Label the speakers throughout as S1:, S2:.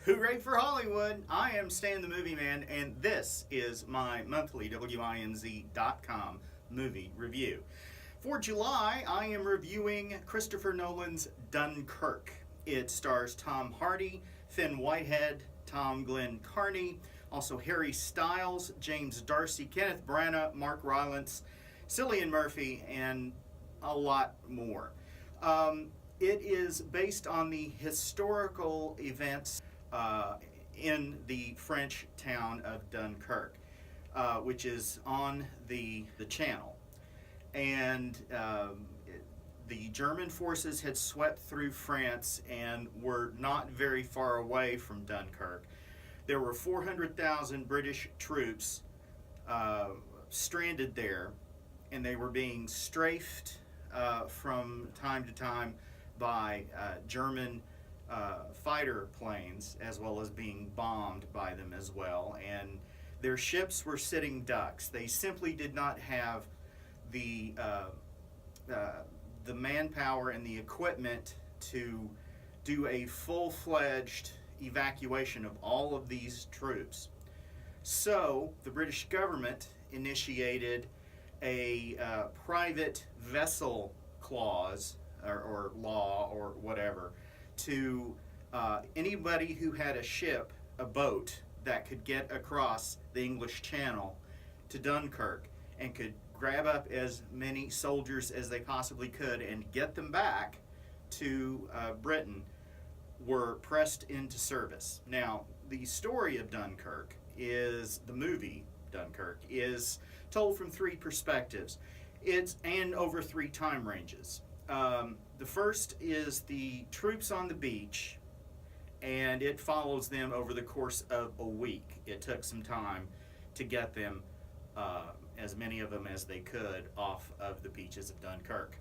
S1: Hooray for Hollywood! I am Stan the Movie Man, and this is my monthly WINZ.com movie review. For July, I am reviewing Christopher Nolan's Dunkirk. It stars Tom Hardy, Finn Whitehead, Tom Glenn Carney, also Harry Styles, James Darcy, Kenneth Branagh, Mark Rylance, Cillian Murphy, and a lot more. It is based on the historical events in the French town of Dunkirk, which is on the channel. And the German forces had swept through France and were not very far away from Dunkirk. There were 400,000 British troops stranded there, and they were being strafed from time to time by German fighter planes, as well as being bombed by them as well. And their ships were sitting ducks. They simply did not have the manpower and the equipment to do a full-fledged evacuation of all of these troops. So the British government initiated a private vessel clause or law or whatever to anybody who had a ship, a boat, that could get across the English Channel to Dunkirk and could grab up as many soldiers as they possibly could and get them back to Britain, were pressed into service. Now, the story of Dunkirk is, the movie Dunkirk, is told from three perspectives. And over three time ranges. The first is the troops on the beach, and it follows them over the course of a week. It took some time to get them, as many of them as they could, off of the beaches of Dunkirk.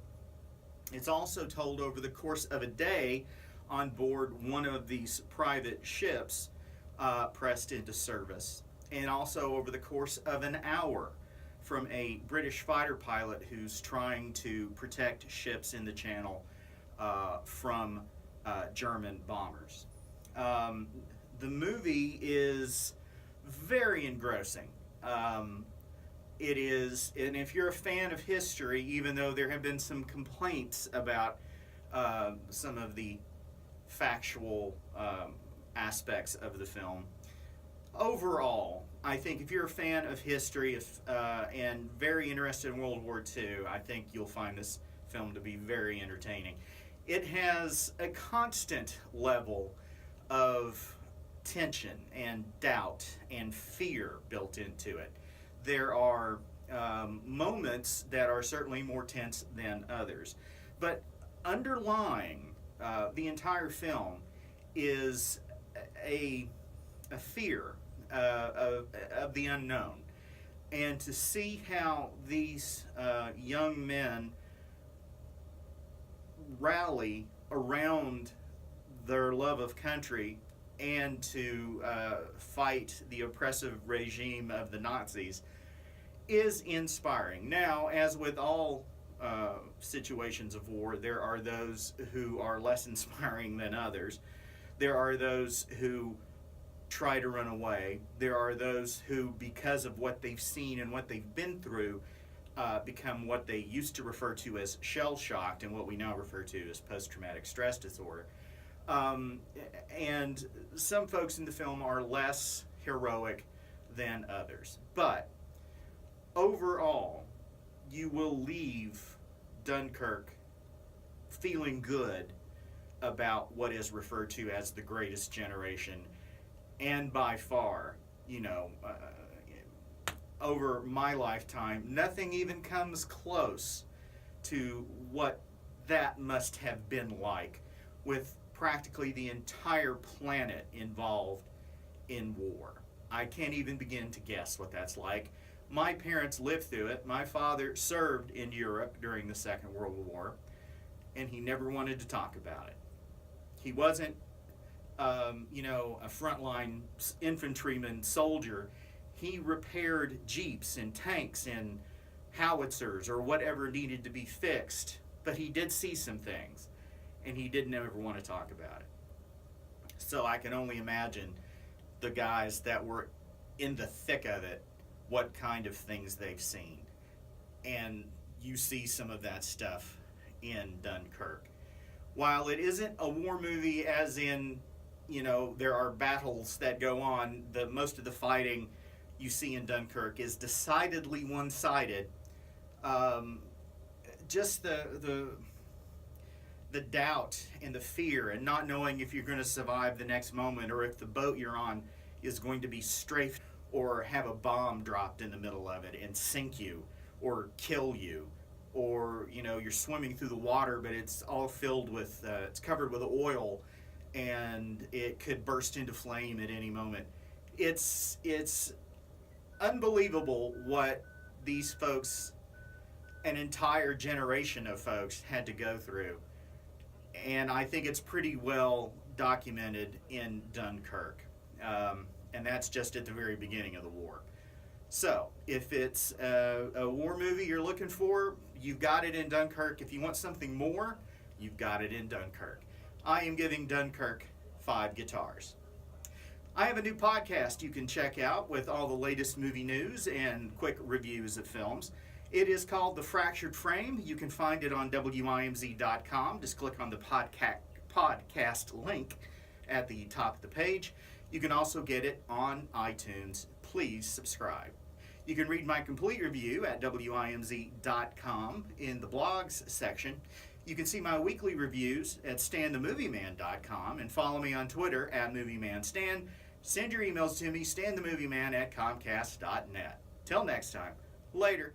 S1: It's also told over the course of a day on board one of these private ships pressed into service, and also over the course of an hour from a British fighter pilot who's trying to protect ships in the Channel from German bombers. The movie is very engrossing. It is, and if you're a fan of history, even though there have been some complaints about some of the factual aspects of the film, overall, I think if you're a fan of history and very interested in World War II, I think you'll find this film to be very entertaining. It has a constant level of tension and doubt and fear built into it. There are moments that are certainly more tense than others. But underlying the entire film is a fear of the unknown, and to see how these young men rally around their love of country and to fight the oppressive regime of the Nazis is inspiring. Now, as with all situations of war, there are those who are less inspiring than others. There are those who try to run away. There are those who, because of what they've seen and what they've been through, become what they used to refer to as shell-shocked and what we now refer to as post-traumatic stress disorder. And some folks in the film are less heroic than others. But overall, you will leave Dunkirk feeling good about what is referred to as the greatest generation. And by far, over my lifetime, nothing even comes close to what that must have been like, with practically the entire planet involved in war. I can't even begin to guess what that's like. My parents lived through it. My father served in Europe during the Second World War, and he never wanted to talk about it. He wasn't a frontline infantryman soldier. He repaired jeeps and tanks and howitzers or whatever needed to be fixed, but he did see some things, and he didn't ever want to talk about it. So I can only imagine the guys that were in the thick of it, what kind of things they've seen. And you see some of that stuff in Dunkirk. While it isn't a war movie as in, there are battles that go on, most of the fighting you see in Dunkirk is decidedly one-sided. Just the doubt and the fear and not knowing if you're going to survive the next moment, or if the boat you're on is going to be strafed or have a bomb dropped in the middle of it and sink you or kill you, or you're swimming through the water but it's all filled with it's covered with oil and it could burst into flame at any moment. It's unbelievable what these folks, an entire generation of folks, had to go through. And I think it's pretty well documented in Dunkirk. And that's just at the very beginning of the war. So, if it's a war movie you're looking for, you've got it in Dunkirk. If you want something more, you've got it in Dunkirk. I am giving Dunkirk 5 guitars. I have a new podcast you can check out with all the latest movie news and quick reviews of films. It is called The Fractured Frame. You can find it on WIMZ.com. Just click on the podcast link at the top of the page. You can also get it on iTunes. Please subscribe. You can read my complete review at WIMZ.com in the blogs section. You can see my weekly reviews at StanTheMovieMan.com and follow me on Twitter at MovieManStan. Send your emails to me, StanTheMovieMan@Comcast.net. Till next time, later.